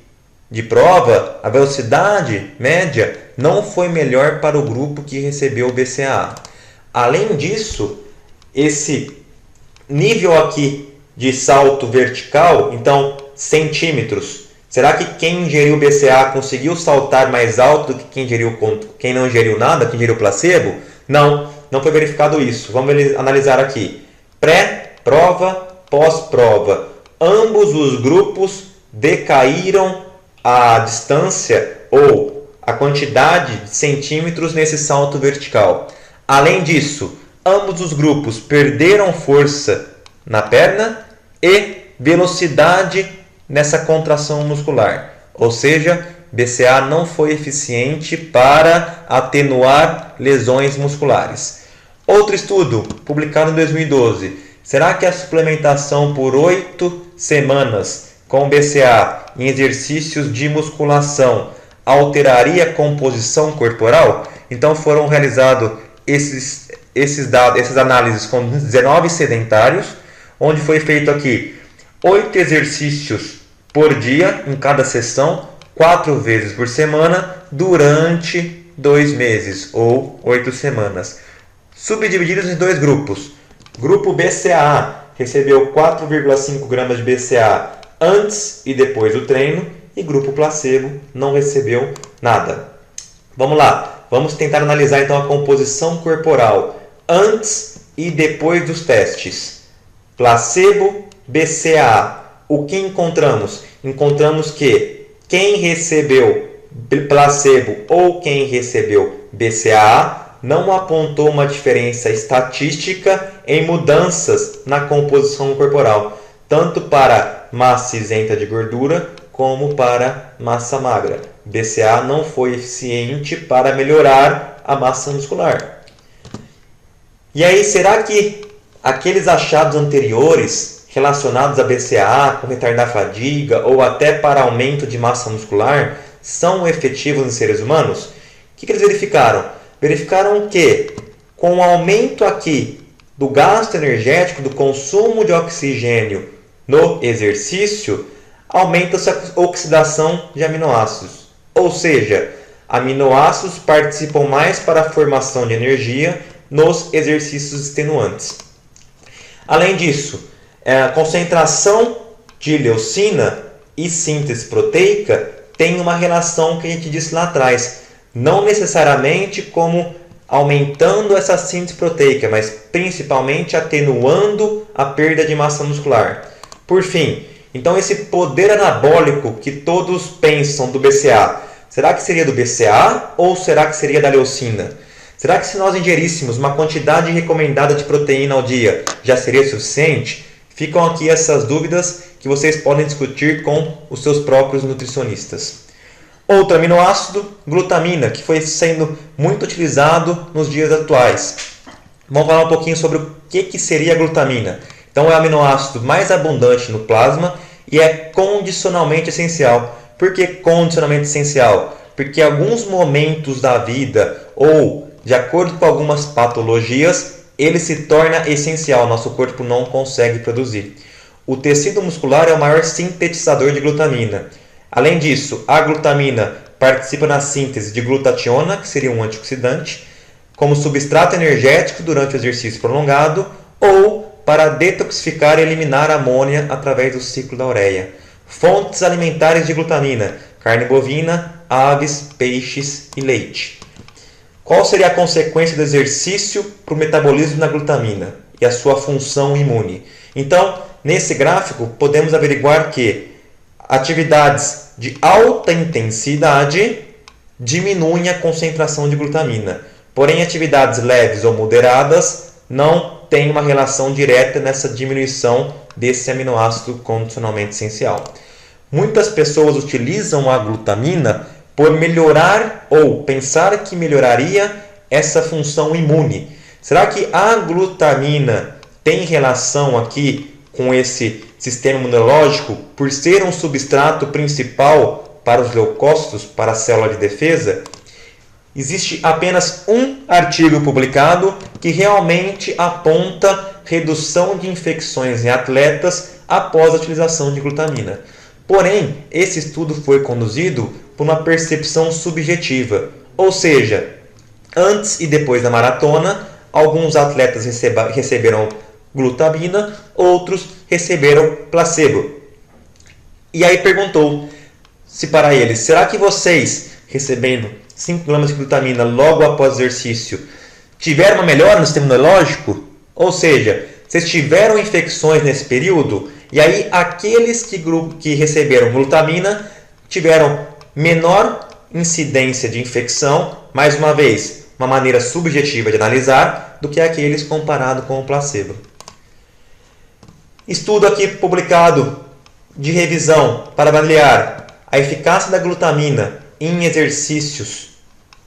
de prova, a velocidade média, não foi melhor para o grupo que recebeu o BCAA. Além disso, esse nível aqui de salto vertical, então centímetros, será que quem ingeriu BCAA conseguiu saltar mais alto do que quem não ingeriu nada, quem ingeriu placebo? Não foi verificado isso. Vamos analisar aqui. Pré-prova, pós-prova. Ambos os grupos decaíram a distância ou a quantidade de centímetros nesse salto vertical. Além disso, ambos os grupos perderam força na perna e velocidade nessa contração muscular. Ou seja, BCAA não foi eficiente para atenuar lesões musculares. Outro estudo, publicado em 2012. Será que a suplementação por 8 semanas com BCAA em exercícios de musculação alteraria a composição corporal? Então foram realizados essas análises com 19 sedentários, onde foi feito aqui 8 exercícios por dia em cada sessão, 4 vezes por semana, durante 2 meses ou 8 semanas. Subdivididos em 2 grupos. Grupo BCAA recebeu 4,5 gramas de BCAA antes e depois do treino, e grupo placebo não recebeu nada. Vamos lá, vamos tentar analisar então a composição corporal antes e depois dos testes. Placebo, BCAA. O que encontramos? Encontramos que quem recebeu placebo ou quem recebeu BCAA não apontou uma diferença estatística em mudanças na composição corporal, tanto para massa isenta de gordura como para massa magra. BCAA não foi eficiente para melhorar a massa muscular. E aí, será que aqueles achados anteriores relacionados a BCAA, com retardar a fadiga ou até para aumento de massa muscular, são efetivos em seres humanos? O que eles verificaram? Verificaram que, com o aumento aqui do gasto energético, do consumo de oxigênio no exercício, aumenta-se a oxidação de aminoácidos. Ou seja, aminoácidos participam mais para a formação de energia nos exercícios extenuantes. Além disso, a concentração de leucina e síntese proteica tem uma relação que a gente disse lá atrás, não necessariamente como aumentando essa síntese proteica, mas principalmente atenuando a perda de massa muscular. Por fim, então esse poder anabólico que todos pensam do BCA, será que seria do BCA ou será que seria da leucina? Será que se nós ingeríssemos uma quantidade recomendada de proteína ao dia já seria suficiente? Ficam aqui essas dúvidas que vocês podem discutir com os seus próprios nutricionistas. Outro aminoácido, glutamina, que foi sendo muito utilizado nos dias atuais. Vamos falar um pouquinho sobre o que seria a glutamina. Então é o aminoácido mais abundante no plasma e é condicionalmente essencial. Por que condicionalmente essencial? Porque em alguns momentos da vida ou de acordo com algumas patologias, ele se torna essencial, nosso corpo não consegue produzir. O tecido muscular é o maior sintetizador de glutamina. Além disso, a glutamina participa na síntese de glutationa, que seria um antioxidante, como substrato energético durante o exercício prolongado ou para detoxificar e eliminar a amônia através do ciclo da ureia. Fontes alimentares de glutamina: carne bovina, aves, peixes e leite. Qual seria a consequência do exercício para o metabolismo da glutamina e a sua função imune? Então, nesse gráfico, podemos averiguar que atividades de alta intensidade diminuem a concentração de glutamina. Porém, atividades leves ou moderadas não têm uma relação direta nessa diminuição desse aminoácido condicionalmente essencial. Muitas pessoas utilizam a glutamina por melhorar ou pensar que melhoraria essa função imune. Será que a glutamina tem relação aqui com esse sistema imunológico por ser um substrato principal para os leucócitos, para a célula de defesa? Existe apenas um artigo publicado que realmente aponta redução de infecções em atletas após a utilização de glutamina. Porém, esse estudo foi conduzido por uma percepção subjetiva, ou seja, antes e depois da maratona, alguns atletas receberam glutamina, outros receberam placebo. E aí perguntou se para eles, será que vocês, recebendo 5 gramas de glutamina logo após o exercício, tiveram uma melhora no sistema imunológico? Ou seja, vocês tiveram infecções nesse período? E aí aqueles que receberam glutamina tiveram menor incidência de infecção, mais uma vez, uma maneira subjetiva de analisar, do que aqueles comparado com o placebo. Estudo aqui publicado de revisão para avaliar a eficácia da glutamina em exercícios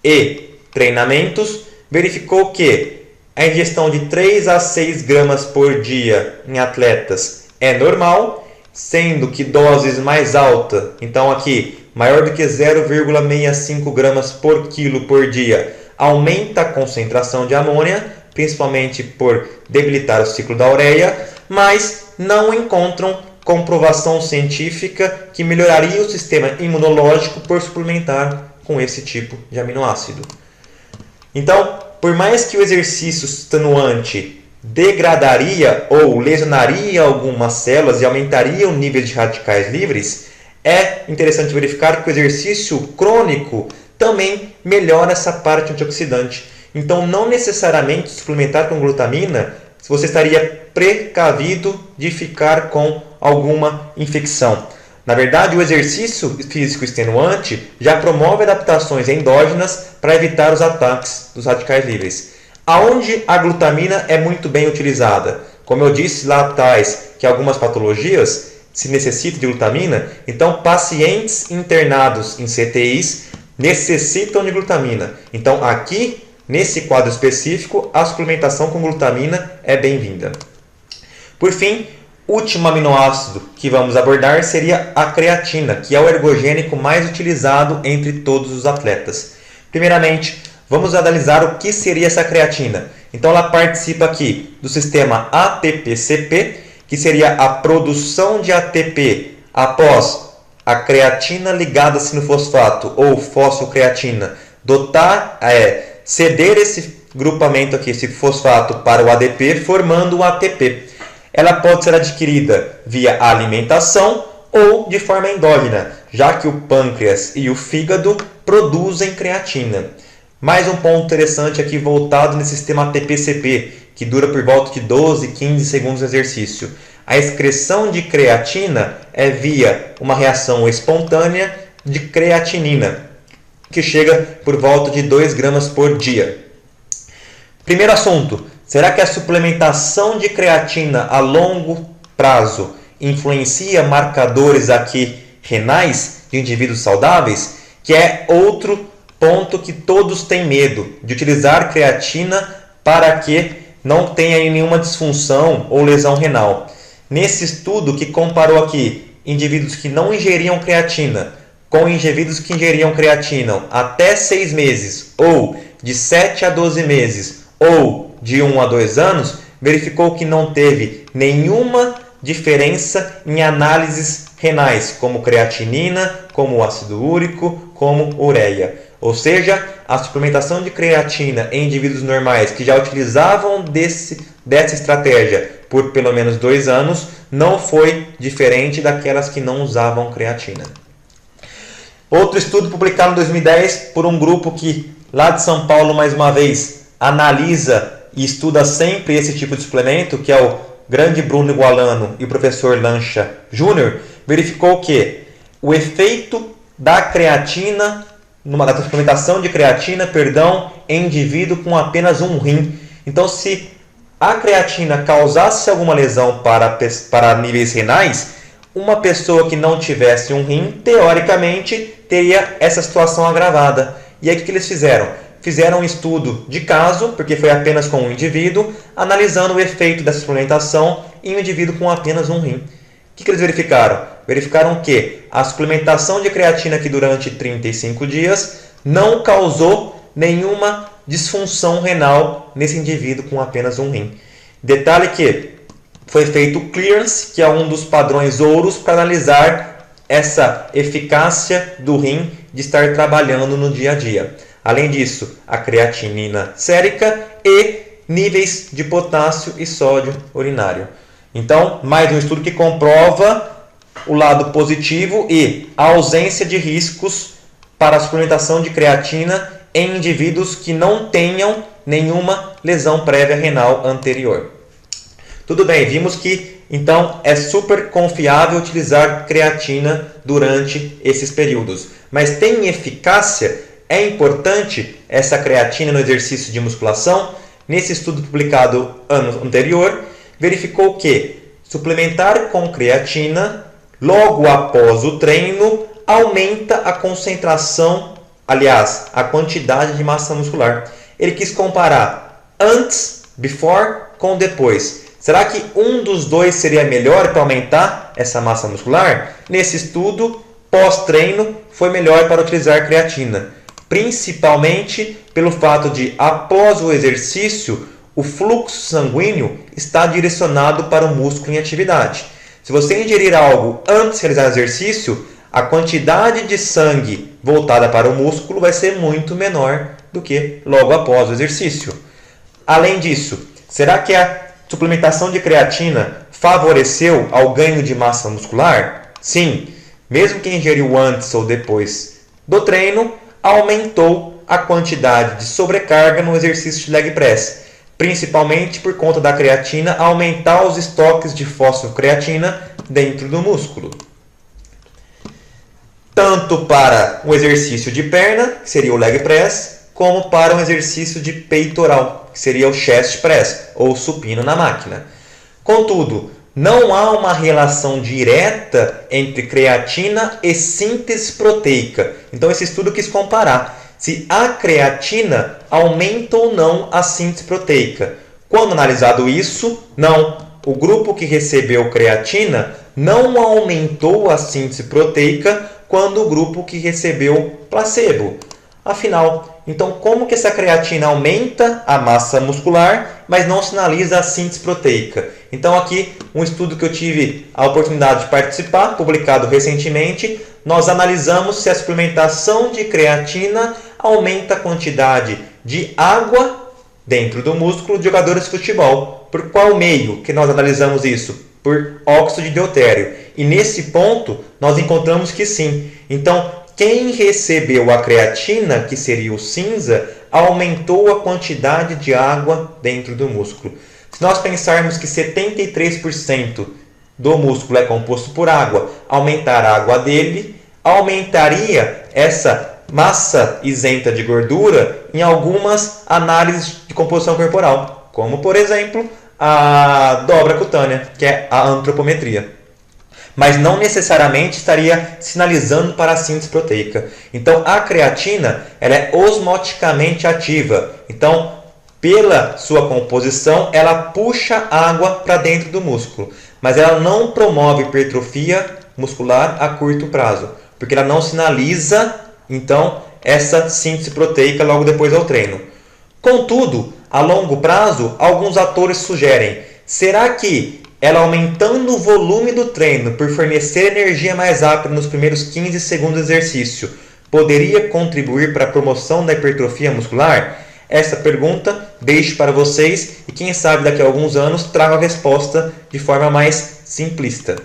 e treinamentos verificou que a ingestão de 3 a 6 gramas por dia em atletas é normal, sendo que doses mais altas, então aqui maior do que 0,65 gramas por quilo por dia, aumenta a concentração de amônia, principalmente por debilitar o ciclo da ureia, mas não encontram comprovação científica que melhoraria o sistema imunológico por suplementar com esse tipo de aminoácido. Então, por mais que o exercício extenuante degradaria ou lesionaria algumas células e aumentaria o nível de radicais livres, é interessante verificar que o exercício crônico também melhora essa parte antioxidante. Então, não necessariamente suplementar com glutamina, você estaria precavido de ficar com alguma infecção. Na verdade, o exercício físico extenuante já promove adaptações endógenas para evitar os ataques dos radicais livres. Aonde a glutamina é muito bem utilizada? Como eu disse lá atrás, que algumas patologias se necessitam de glutamina, então pacientes internados em CTIs necessitam de glutamina. Então aqui, nesse quadro específico, a suplementação com glutamina é bem-vinda. Por fim, o último aminoácido que vamos abordar seria a creatina, que é o ergogênico mais utilizado entre todos os atletas. Primeiramente, vamos analisar o que seria essa creatina. Então ela participa aqui do sistema ATP-CP, que seria a produção de ATP após a creatina ligada a sinofosfato ou fosfocreatina ceder esse grupamento aqui, esse fosfato para o ADP, formando o ATP. Ela pode ser adquirida via alimentação ou de forma endógena, já que o pâncreas e o fígado produzem creatina. Mais um ponto interessante aqui voltado nesse sistema ATP-CP, que dura por volta de 12, 15 segundos de exercício. A excreção de creatina é via uma reação espontânea de creatinina, que chega por volta de 2 gramas por dia. Primeiro assunto, será que a suplementação de creatina a longo prazo influencia marcadores aqui renais de indivíduos saudáveis? Que é outro ponto que todos têm medo de utilizar creatina para que não tenha nenhuma disfunção ou lesão renal. Nesse estudo que comparou aqui indivíduos que não ingeriam creatina com indivíduos que ingeriam creatina até 6 meses ou de 7 a 12 meses ou de 1 a 2 anos, verificou que não teve nenhuma diferença em análises renais, como creatinina, como ácido úrico, como ureia. Ou seja, a suplementação de creatina em indivíduos normais que já utilizavam dessa estratégia por pelo menos 2 anos não foi diferente daquelas que não usavam creatina. Outro estudo publicado em 2010 por um grupo que, lá de São Paulo, mais uma vez, analisa e estuda sempre esse tipo de suplemento, que é o grande Bruno Igualano e o professor Lancha Júnior, verificou que o efeito da creatina, da suplementação de creatina, em indivíduo com apenas um rim. Então, se a creatina causasse alguma lesão para níveis renais, uma pessoa que não tivesse um rim, teoricamente, teria essa situação agravada. E aí o que eles fizeram? Fizeram um estudo de caso, porque foi apenas com um indivíduo, analisando o efeito dessa suplementação em um indivíduo com apenas um rim. O que eles verificaram? Verificaram que a suplementação de creatina aqui durante 35 dias não causou nenhuma disfunção renal nesse indivíduo com apenas um rim. Detalhe que foi feito o clearance, que é um dos padrões ouros para analisar essa eficácia do rim de estar trabalhando no dia a dia. Além disso, a creatinina sérica e níveis de potássio e sódio urinário. Então, mais um estudo que comprova o lado positivo e a ausência de riscos para a suplementação de creatina em indivíduos que não tenham nenhuma lesão prévia renal anterior. Tudo bem, vimos que então é super confiável utilizar creatina durante esses períodos. Mas tem eficácia? É importante essa creatina no exercício de musculação? Nesse estudo publicado ano anterior, verificou que suplementar com creatina logo após o treino aumenta a concentração, aliás, a quantidade de massa muscular. Ele quis comparar antes, before, com depois. Será que um dos dois seria melhor para aumentar essa massa muscular? Nesse estudo, pós-treino, foi melhor para utilizar creatina, principalmente pelo fato de, após o exercício, o fluxo sanguíneo está direcionado para o músculo em atividade. Se você ingerir algo antes de realizar o exercício, a quantidade de sangue voltada para o músculo vai ser muito menor do que logo após o exercício. Além disso, será que a suplementação de creatina favoreceu ao ganho de massa muscular? Sim, mesmo quem ingeriu antes ou depois do treino, aumentou a quantidade de sobrecarga no exercício de leg press, principalmente por conta da creatina aumentar os estoques de fosfocreatina dentro do músculo. Tanto para o exercício de perna, que seria o leg press, como para um exercício de peitoral, que seria o chest press, ou supino na máquina. Contudo, não há uma relação direta entre creatina e síntese proteica. Então, esse estudo quis comparar se a creatina aumenta ou não a síntese proteica. Quando analisado isso, não. O grupo que recebeu creatina não aumentou a síntese proteica quando o grupo que recebeu placebo. Afinal, então como que essa creatina aumenta a massa muscular, mas não sinaliza a síntese proteica? Então aqui um estudo que eu tive a oportunidade de participar, publicado recentemente, nós analisamos se a suplementação de creatina aumenta a quantidade de água dentro do músculo de jogadores de futebol. Por qual meio que nós analisamos isso? Por óxido de deutério. E nesse ponto, nós encontramos que sim. Então, quem recebeu a creatina, que seria o cinza, aumentou a quantidade de água dentro do músculo. Se nós pensarmos que 73% do músculo é composto por água, aumentar a água dele aumentaria essa massa isenta de gordura em algumas análises de composição corporal, como por exemplo a dobra cutânea, que é a antropometria. Mas não necessariamente estaria sinalizando para a síntese proteica. Então a creatina ela é osmoticamente ativa. Então, pela sua composição, ela puxa água para dentro do músculo, mas ela não promove hipertrofia muscular a curto prazo, porque ela não sinaliza, então, essa síntese proteica logo depois do treino. Contudo, a longo prazo, alguns autores sugerem, será que ela aumentando o volume do treino por fornecer energia mais rápida nos primeiros 15 segundos do exercício, poderia contribuir para a promoção da hipertrofia muscular? Essa pergunta deixo para vocês e quem sabe daqui a alguns anos trago a resposta de forma mais simplista.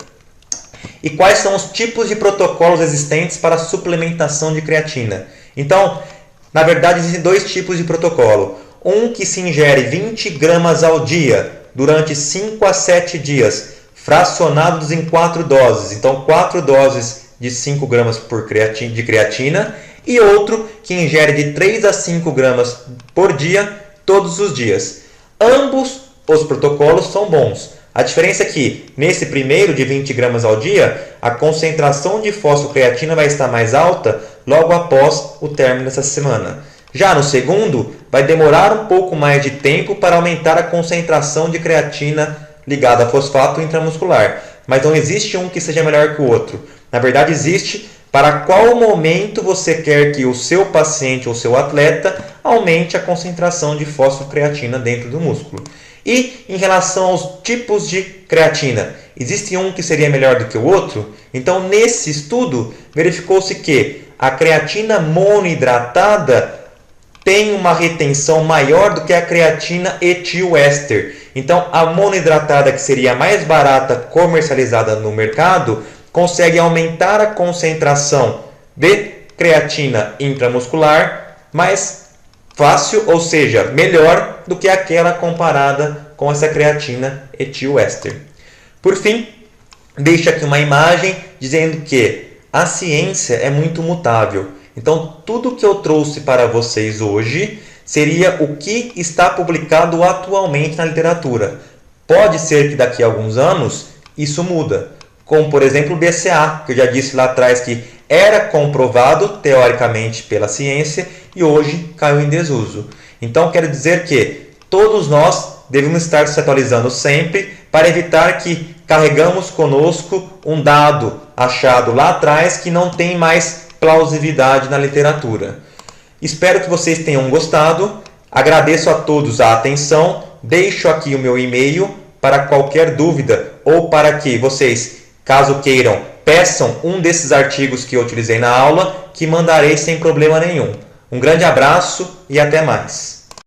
E quais são os tipos de protocolos existentes para a suplementação de creatina? Então, na verdade, existem dois tipos de protocolo. Um que se ingere 20 gramas ao dia durante 5 a 7 dias, fracionados em 4 doses. Então, 4 doses de 5 gramas de creatina. E outro que ingere de 3 a 5 gramas por dia, todos os dias. Ambos os protocolos são bons. A diferença é que, nesse primeiro de 20 gramas ao dia, a concentração de fosfocreatina vai estar mais alta logo após o término dessa semana. Já no segundo, vai demorar um pouco mais de tempo para aumentar a concentração de creatina ligada a fosfato intramuscular. Mas não existe um que seja melhor que o outro. Na verdade, existe para qual momento você quer que o seu paciente ou seu atleta aumente a concentração de fosfocreatina dentro do músculo. E em relação aos tipos de creatina, existe um que seria melhor do que o outro? Então, nesse estudo, verificou-se que a creatina monoidratada tem uma retenção maior do que a creatina etil-éster. Então, a monoidratada, que seria a mais barata comercializada no mercado, consegue aumentar a concentração de creatina intramuscular mais fácil, ou seja, melhor do que aquela comparada com essa creatina etil-éster. Por fim, deixo aqui uma imagem dizendo que a ciência é muito mutável. Então, tudo que eu trouxe para vocês hoje seria o que está publicado atualmente na literatura. Pode ser que daqui a alguns anos isso muda. Como, por exemplo, o BCA, que eu já disse lá atrás que era comprovado teoricamente pela ciência e hoje caiu em desuso. Então, quero dizer que todos nós devemos estar se atualizando sempre para evitar que carregamos conosco um dado achado lá atrás que não tem mais plausibilidade na literatura. Espero que vocês tenham gostado. Agradeço a todos a atenção. Deixo aqui o meu e-mail para qualquer dúvida ou para que vocês, caso queiram, peçam um desses artigos que eu utilizei na aula, que mandarei sem problema nenhum. Um grande abraço e até mais.